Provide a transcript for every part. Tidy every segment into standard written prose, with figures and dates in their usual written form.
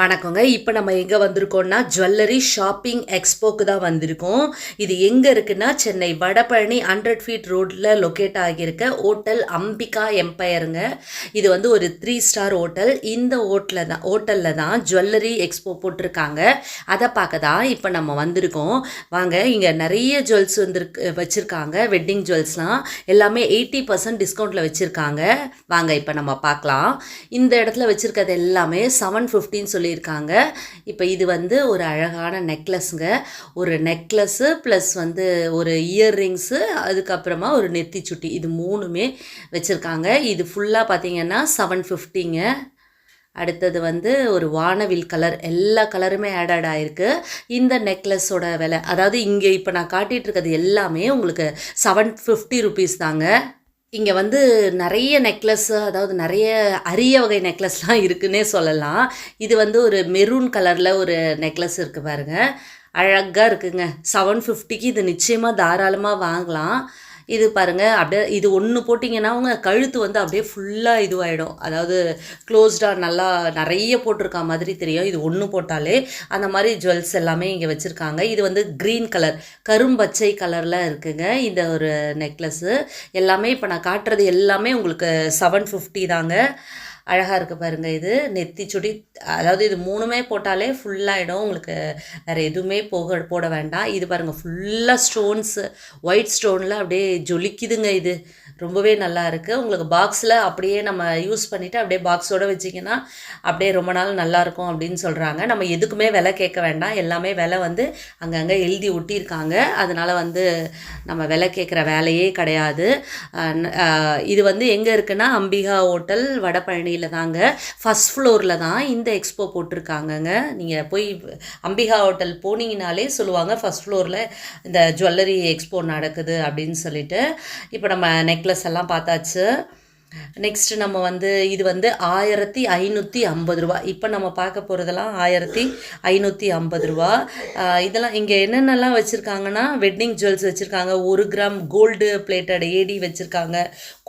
வணக்கங்க. இப்ப நம்ம எங்க வந்திருக்கோம்னா, ஜுவல்லரி ஷாப்பிங் எக்ஸ்போக்கு தான் வந்திருக்கோம். இது எங்க இருக்குன்னா, சென்னை வடபழனி 100 ஃபீட் ரோட்ல லொக்கேட் ஆகியிருக்க ஹோட்டல் அம்பிகா எம்பயருங்க. இது வந்து ஒரு 3 ஸ்டார் ஹோட்டல். இந்த ஹோட்டல்ல தான் ஜுவல்லரி எக்ஸ்போ போட்டிருக்காங்க. அதை பார்க்க தான் இப்ப நம்ம வந்திருக்கோம். வாங்க, இங்க நிறைய ஜுவல்ஸ் வச்சிருக்காங்க. வெட்டிங் ஜுவல்ஸ்லாம் எல்லாமே 80% டிஸ்கவுண்ட்ல வச்சிருக்காங்க. வாங்க இப்ப நம்ம பார்க்கலாம். இந்த இடத்துல வச்சிருக்கிறது எல்லாமே 750 சொல்லியிருக்காங்க. இப்போ இது வந்து ஒரு அழகான நெக்லஸ்ங்க. ஒரு நெக்லஸ்ஸு ப்ளஸ் வந்து ஒரு இயர்ரிங்ஸு, அதுக்கப்புறமா ஒரு நெத்தி சுட்டி, இது மூணுமே வச்சுருக்காங்க. இது ஃபுல்லாக பார்த்தீங்கன்னா 750ங்க. அடுத்தது வந்து ஒரு வானவில் கலர், எல்லா கலருமே ஆட் ஆகிருக்கு. இந்த நெக்லஸோட விலை, அதாவது இங்கே இப்போ நான் காட்டிகிட்டு இருக்கிறது எல்லாமே உங்களுக்கு 750 ருபீஸ் தாங்க. இங்கே வந்து நிறைய நெக்லஸ்ஸு, அதாவது நிறைய அரிய வகை நெக்லஸ்லாம் இருக்குன்னே சொல்லலாம். இது வந்து ஒரு மெரூன் கலரில் ஒரு நெக்லஸ் இருக்குது பாருங்கள், அழகாக இருக்குங்க. 750க்கு இது நிச்சயமாக தாராளமாக வாங்கலாம். இது பாருங்கள், அப்படியே இது ஒன்று போட்டிங்கன்னா அவங்க கழுத்து வந்து அப்படியே ஃபுல்லாக இதுவாகிடும், அதாவது க்ளோஸ்டாக நல்லா நிறைய போட்டிருக்கா மாதிரி தெரியும். இது ஒன்று போட்டாலே அந்த மாதிரி ஜுவல்ஸ் எல்லாமே இங்கே வச்சுருக்காங்க. இது வந்து க்ரீன் கலர், கரும்பச்சை கலரில் இருக்குங்க இந்த ஒரு நெக்லஸ்ஸு. எல்லாமே இப்போ நான் காட்டுறது எல்லாமே உங்களுக்கு 750 தாங்க. அழகாக இருக்குது பாருங்கள். இது நெத்தி சுடி, அதாவது இது மூணுமே போட்டாலே ஃபுல்லாகிடும் உங்களுக்கு, வேறு எதுவுமே போட வேண்டாம். இது பாருங்கள், ஃபுல்லாக ஸ்டோன்ஸு, ஒயிட் ஸ்டோனில் அப்படியே ஜொலிக்குதுங்க. இது ரொம்பவே நல்லா இருக்குது. உங்களுக்கு பாக்ஸில் அப்படியே நம்ம யூஸ் பண்ணிவிட்டு அப்படியே பாக்ஸோடு வச்சிங்கன்னா அப்படியே ரொம்ப நாள் நல்லாயிருக்கும் அப்படின்னு சொல்கிறாங்க. நம்ம எதுக்குமே விலை கேட்க வேண்டாம், எல்லாமே விலை வந்து அங்கங்கே எழுதி ஒட்டியிருக்காங்க. அதனால் வந்து நம்ம விலை கேட்குற வேலையே கிடையாது. இது வந்து எங்கே இருக்குன்னா, அம்பிகா ஹோட்டல் வடபழனியில் தாங்க, ஃபஸ்ட் ஃப்ளோரில் தான் இந்த எக்ஸ்போ போட்டிருக்காங்கங்க. நீங்கள் போய் அம்பிகா ஹோட்டல் போனீங்கனாலே சொல்லுவாங்க ஃபஸ்ட் ஃப்ளோரில் இந்த ஜுவல்லரி எக்ஸ்போ நடக்குது அப்படின்னு சொல்லிட்டு. இப்போ நம்ம நெக்லஸ் எல்லாம் பார்த்தாச்சு. நெக்ஸ்ட்டு நம்ம வந்து இது வந்து 1550 ரூபா. இப்போ நம்ம பார்க்க போகிறதெல்லாம் 1550 ரூபா. இதெல்லாம் இங்கே என்னென்னலாம் வச்சுருக்காங்கன்னா, வெட்டிங் ஜுவல்ஸ் வச்சுருக்காங்க, 1 கிராம் கோல்டு பிளேட்டட் ஏடி வச்சுருக்காங்க,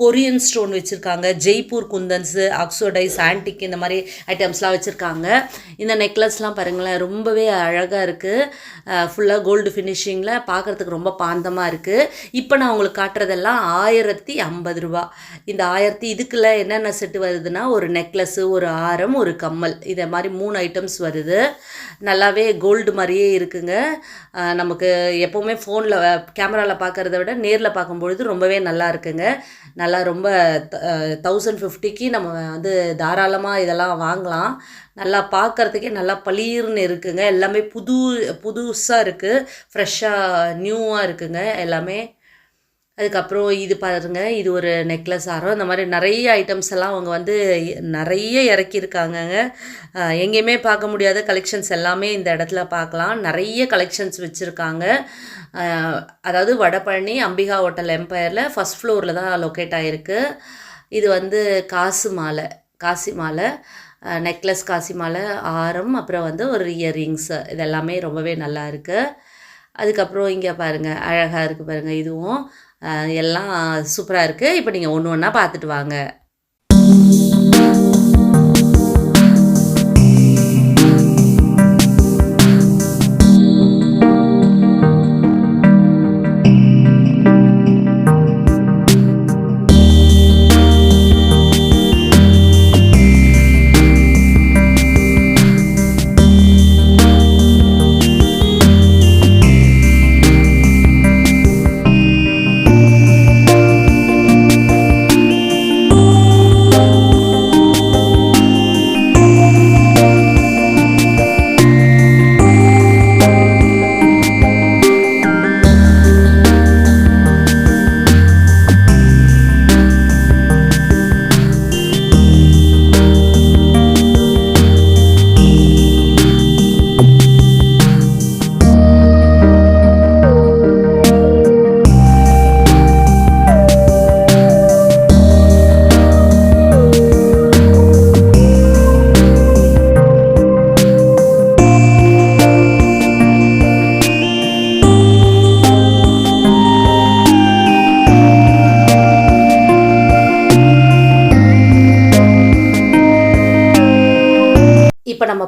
கொரியன் ஸ்டோன் வச்சுருக்காங்க, ஜெய்ப்பூர் குந்தன்ஸு, ஆக்சோடைஸ், ஆன்டிக், இந்த மாதிரி ஐட்டம்ஸ்லாம் வச்சுருக்காங்க. இந்த நெக்லஸ்லாம் பாருங்களேன், ரொம்பவே அழகாக இருக்குது. ஃபுல்லாக கோல்டு ஃபினிஷிங்கில் பார்க்குறதுக்கு ரொம்ப பாந்தமாக இருக்குது. இப்போ நான் உங்களுக்கு காட்டுறதெல்லாம் 1050 ரூபா. இந்த இதுக்குள்ள என்னென்ன செட்டு வருதுன்னா, ஒரு நெக்லஸ்ஸு, ஒரு ஆரம், ஒரு கம்மல், இதை மாதிரி 3 ஐட்டம்ஸ் வருது. நல்லாவே கோல்டு மாதிரியே இருக்குங்க. நமக்கு எப்போவுமே ஃபோனில் கேமராவில் பார்க்குறத விட நேரில் பார்க்கும்பொழுது ரொம்பவே நல்லா இருக்குங்க. நல்லா ரொம்ப 1050க்கு நம்ம வந்து தாராளமாக இதெல்லாம் வாங்கலாம். நல்லா பார்க்குறதுக்கே நல்லா பளீர்னு இருக்குங்க. எல்லாமே புதுசாக இருக்குது, ஃப்ரெஷ்ஷாக நியூவாக இருக்குங்க எல்லாமே. அதுக்கப்புறம் இது பாருங்கள், இது ஒரு நெக்லஸ் ஆரம். இந்த மாதிரி நிறைய ஐட்டம்ஸ் எல்லாம் அவங்க வந்து நிறைய இறக்கியிருக்காங்கங்க. எங்கேயுமே பார்க்க முடியாத கலெக்ஷன்ஸ் எல்லாமே இந்த இடத்துல பார்க்கலாம். நிறைய கலெக்ஷன்ஸ் வச்சுருக்காங்க. அதாவது வடபழனி அம்பிகா ஹோட்டல் எம்பயரில் ஃபஸ்ட் ஃப்ளோரில் தான் லொக்கேட் ஆகிருக்கு. இது வந்து காசு மாலை நெக்லஸ், காசி மாலை, ஆரம், அப்புறம் வந்து ஒரு இயர்ரிங்ஸு, இதெல்லாமே ரொம்பவே நல்லா இருக்குது. அதுக்கப்புறம் இங்கே பாருங்கள், அழகாக இருக்குது பாருங்கள். இதுவும் எல்லாம் சூப்பராக இருக்குது. இப்போ நீங்கள் ஒன்று ஒன்றா பார்த்துட்டு வாங்க.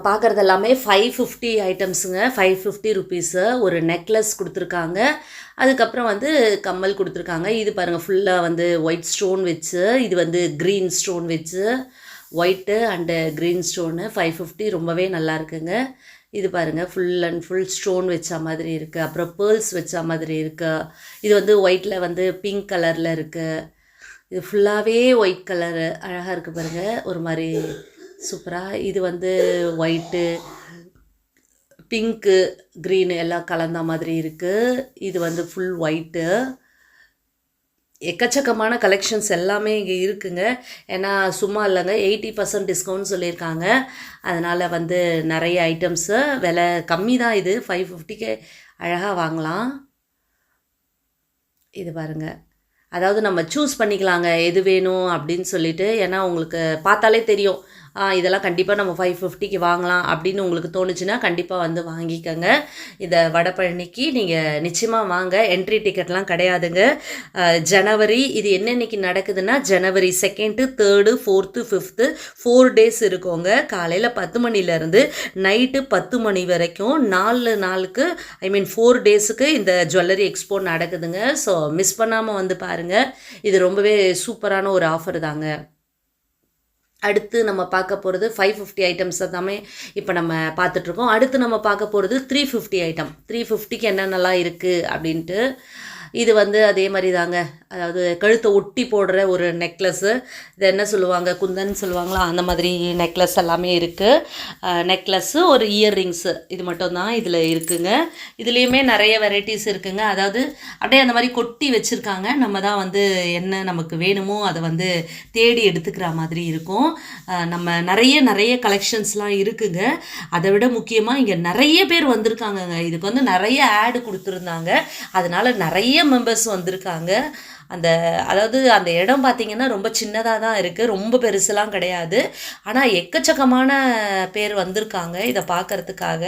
பார்க்குறது எல்லாமே 550 ஐட்டம்ஸுங்க. 550 ருபீஸு. ஒரு நெக்லஸ் கொடுத்துருக்காங்க. அதுக்கப்புறம் வந்து கம்மல் கொடுத்துருக்காங்க. இது பாருங்கள் ஃபுல்லாக வந்து ஒயிட் ஸ்டோன் வச்சு, இது வந்து க்ரீன் ஸ்டோன் வச்சு, ஒயிட்டு அண்டு க்ரீன் ஸ்டோனு 550 ரொம்பவே நல்லா இருக்குங்க. இது பாருங்கள் ஃபுல் அண்ட் ஃபுல் ஸ்டோன் வச்ச மாதிரி இருக்குது. அப்புறம் பேர்ல்ஸ் வச்ச மாதிரி இருக்குது. இது வந்து ஒயிட்டில் வந்து பிங்க் கலரில் இருக்குது. இது ஃபுல்லாகவே ஒயிட் கலரு அழகாக இருக்குது பாருங்கள், ஒரு மாதிரி சூப்பராக. இது வந்து ஒயிட்டு, பிங்க்கு, க்ரீனு எல்லாம் கலந்த மாதிரி இருக்குது. இது வந்து ஃபுல் ஒயிட்டு. எக்கச்சக்கமான கலெக்ஷன்ஸ் எல்லாமே இங்கே இருக்குங்க. ஏன்னா சும்மா இல்லைங்க, 80% டிஸ்கவுண்ட் சொல்லியிருக்காங்க. அதனால் வந்து நிறைய ஐட்டம்ஸு விலை கம்மி தான். இது 550க்கு அழகாக வாங்கலாம். இது பாருங்கள், அதாவது நம்ம சூஸ் பண்ணிக்கலாங்க எது வேணும் அப்படின்னு சொல்லிட்டு. ஏன்னா உங்களுக்கு பார்த்தாலே தெரியும், இதெல்லாம் கண்டிப்பாக நம்ம 550க்கு வாங்கலாம் அப்படின்னு உங்களுக்கு தோணுச்சுன்னா கண்டிப்பாக வந்து வாங்கிக்கோங்க. இதை வடபழனிக்கு நீங்கள் நிச்சயமாக வாங்க. என்ட்ரி டிக்கெட்லாம் கிடையாதுங்க. ஜனவரி இது என்னென்னைக்கு நடக்குதுன்னா ஜனவரி 2, 3, 4, 5 4 டேஸ் இருக்குங்க. காலையில் 10 மணிலேருந்து நைட்டு 10 மணி வரைக்கும் 4 நாளுக்கு 4 டேஸுக்கு இந்த ஜுவல்லரி எக்ஸ்போ நடக்குதுங்க. ஸோ மிஸ் பண்ணாமல் வந்து பாருங்கள். இது ரொம்பவே சூப்பரான ஒரு ஆஃபர் தாங்க. அடுத்து நம்ம பார்க்க போகிறது 550 ஐட்டம்ஸ் எல்லாமே இப்போ நம்ம பார்த்துட்ருக்கோம். அடுத்து நம்ம பார்க்க போகிறது 350 ஐட்டம். 350க்கு என்னென்னலாம் இருக்குது அப்படின்ட்டு. இது வந்து அதே மாதிரி தாங்க, அதாவது கழுத்தை ஒட்டி போடுற ஒரு நெக்லஸ்ஸு. இது என்ன சொல்லுவாங்க, குந்தன் சொல்லுவாங்களா, அந்த மாதிரி நெக்லஸ் எல்லாமே இருக்குது. நெக்லஸ்ஸு, ஒரு இயர்ரிங்ஸு, இது மட்டும்தான் இதில் இருக்குங்க. இதுலேயுமே நிறைய வெரைட்டிஸ் இருக்குங்க. அதாவது அப்படியே அந்த மாதிரி கொட்டி வச்சுருக்காங்க. நம்ம தான் வந்து என்ன நமக்கு வேணுமோ அதை வந்து தேடி எடுத்துக்கிற மாதிரி இருக்கும். நம்ம நிறைய கலெக்ஷன்ஸ்லாம் இருக்குங்க. அதை விட முக்கியமாக இங்கே நிறைய பேர் வந்திருக்காங்கங்க. இதுக்கு வந்து நிறைய ஆடு கொடுத்துருந்தாங்க. அதனால் நிறைய மெம்பர்ஸ் வந்திருக்காங்க. அதாவது அந்த இடம் பார்த்திங்கன்னா ரொம்ப சின்னதாக தான் இருக்குது, ரொம்ப பெருசுலாம் கிடையாது. ஆனால் எக்கச்சக்கமான பேர் வந்திருக்காங்க இதை பார்க்குறதுக்காக.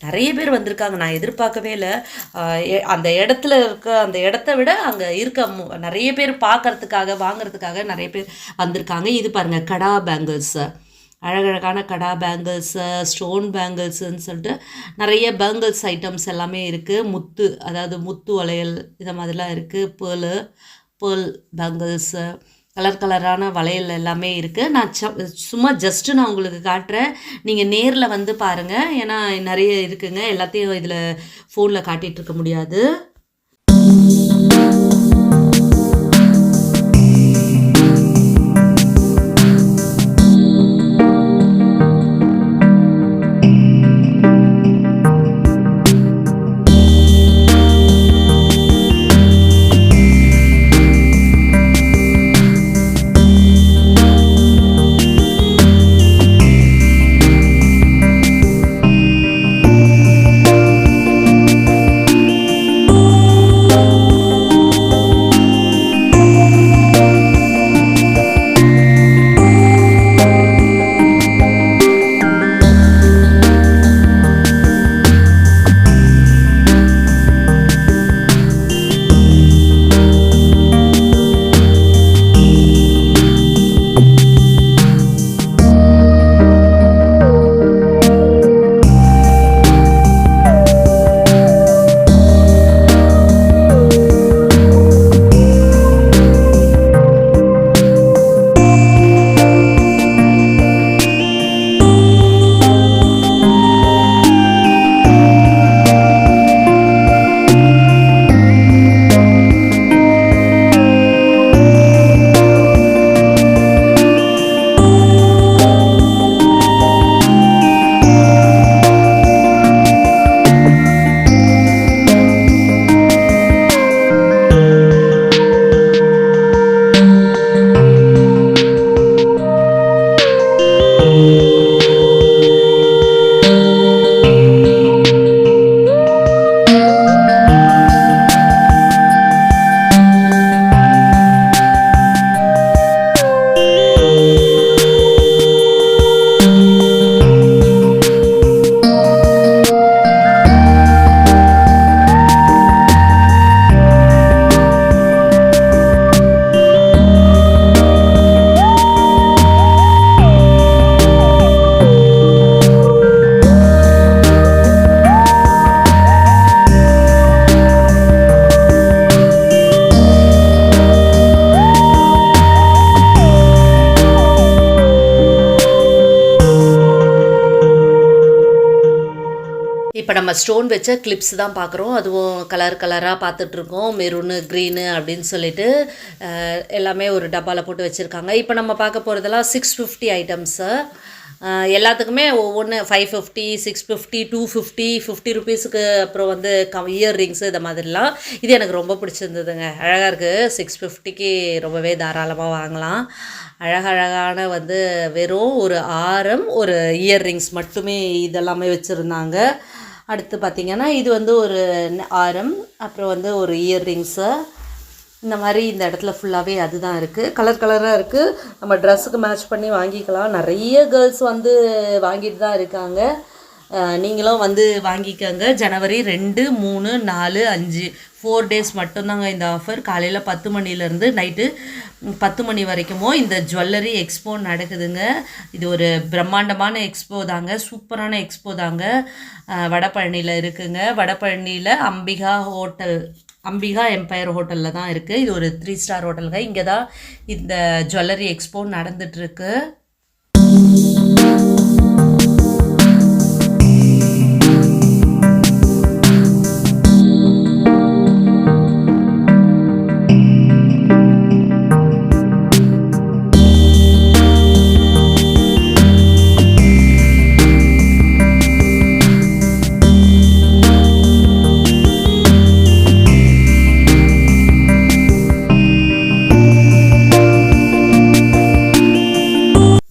நிறைய பேர் வந்திருக்காங்க, நான் எதிர்பார்க்கவே இல்லை. அந்த இடத்துல இருக்க, அந்த இடத்த விட அங்கே இருக்க நிறைய பேர் பார்க்குறதுக்காக வாங்கிறதுக்காக நிறைய பேர் வந்திருக்காங்க. இது பாருங்கள், கடா பேங்கிள்ஸு, அழகழகான கடா பேங்கிள்ஸு, ஸ்டோன் பேங்கிள்ஸுன்னு சொல்லிட்டு நிறைய பேங்கிள்ஸ் ஐட்டம்ஸ் எல்லாமே இருக்குது. முத்து, அதாவது முத்து வளையல் இதை மாதிரிலாம் இருக்குது. பேர்ல் பேங்கிள்ஸு, கலரான வளையல் எல்லாமே இருக்குது. நான் சும்மா ஜஸ்ட்டு நான் உங்களுக்கு காட்டுறேன், நீங்கள் நேரில் வந்து பாருங்கள். ஏன்னா நிறைய இருக்குங்க, எல்லாத்தையும் இதில் ஃபோனில் காட்டிகிட்ருக்க முடியாது. இப்போ நம்ம ஸ்டோன் வச்ச கிளிப்ஸ் தான் பார்க்குறோம். அதுவும் கலர் கலராக பார்த்துட்ருக்கோம். மெரூனு, க்ரீனு அப்படின்னு சொல்லிட்டு எல்லாமே ஒரு டப்பாவில் போட்டு வச்சுருக்காங்க. இப்போ நம்ம பார்க்க போகிறதெல்லாம் 650 ஐட்டம்ஸு. எல்லாத்துக்குமே ஒவ்வொன்று 550, 650, 250, 50 ருபீஸுக்கு. அப்புறம் வந்து இயர் ரிங்ஸு இந்த மாதிரிலாம். இது எனக்கு ரொம்ப பிடிச்சிருந்ததுங்க. அழகாக இருக்குது. 650க்கு ரொம்பவே தாராளமாக வாங்கலாம். அழகழகான வந்து வெறும் ஒரு ஆரம், ஒரு இயர் ரிங்ஸ் மட்டுமே இதெல்லாமே வச்சுருந்தாங்க. அடுத்து பார்த்திங்கன்னா இது வந்து ஒரு ஆரம், அப்புறம் வந்து ஒரு இயர் ரிங்ஸு. இந்த மாதிரி இந்த இடத்துல ஃபுல்லாகவே அதுதான் இருக்குது. கலர் கலராக இருக்குது. நம்ம ட்ரெஸ்ஸுக்கு மேட்ச் பண்ணி வாங்கிக்கலாம். நிறைய கேர்ள்ஸ் வந்து வாங்கிட்டு தான் இருக்காங்க. நீங்களும் வந்து வாங்கிக்கோங்க. ஜனவரி 2, 3, 4, 5 4 டேஸ் மட்டும்தாங்க இந்த ஆஃபர். காலையில் 10 மணிலேருந்து நைட்டு 10 மணி வரைக்கும் இந்த ஜுவல்லரி எக்ஸ்போ நடக்குதுங்க. இது ஒரு பிரம்மாண்டமான எக்ஸ்போ தாங்க. சூப்பரான எக்ஸ்போ தாங்க. வடபழனியில் இருக்குங்க. வடபழனியில் அம்பிகா எம்பயர் ஹோட்டலில் தான் இருக்குது. இது ஒரு 3 ஸ்டார் ஹோட்டலுங்க. இங்கே தான் இந்த ஜுவல்லரி எக்ஸ்போ நடந்துகிட்ருக்கு.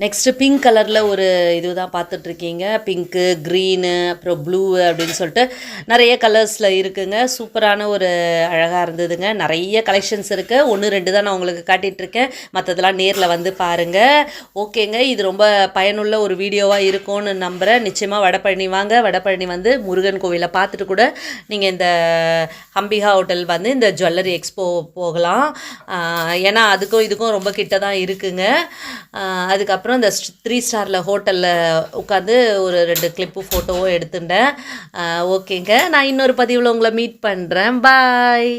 நெக்ஸ்ட்டு பிங்க் கலரில் ஒரு இது தான் பார்த்துட்ருக்கீங்க. பிங்க்கு, க்ரீனு, அப்புறம் ப்ளூ அப்படின்னு சொல்லிட்டு நிறைய கலர்ஸில் இருக்குங்க. சூப்பரான ஒரு அழகாக இருந்ததுங்க. நிறைய கலெக்ஷன்ஸ் இருக்குது. 1, 2 தான் நான் உங்களுக்கு காட்டிகிட்ருக்கேன். மற்றதெல்லாம் நேரில் வந்து பாருங்கள். ஓகேங்க, இது ரொம்ப பயனுள்ள ஒரு வீடியோவாக இருக்கும்னு நம்புகிறேன். நிச்சயமாக வடபழனி வாங்க. வடபழனி வந்து முருகன் கோவிலை பார்த்துட்டு கூட நீங்கள் இந்த அம்பிகா ஹோட்டல் வந்து இந்த ஜுவல்லரி எக்ஸ்போ போகலாம். ஏன்னா அதுக்கும் இதுக்கும் ரொம்ப கிட்ட தான் இருக்குங்க. அதுக்கப்புறம் இந்த 3 ஸ்டாரில் ஹோட்டலில் உட்காந்து ஒரு 2 கிளிப்பு ஃபோட்டோவும் எடுத்துட்டேன். ஓகேங்க, நான் இன்னொரு பதிவில் உங்களை மீட் பண்ணுறேன். பாய்.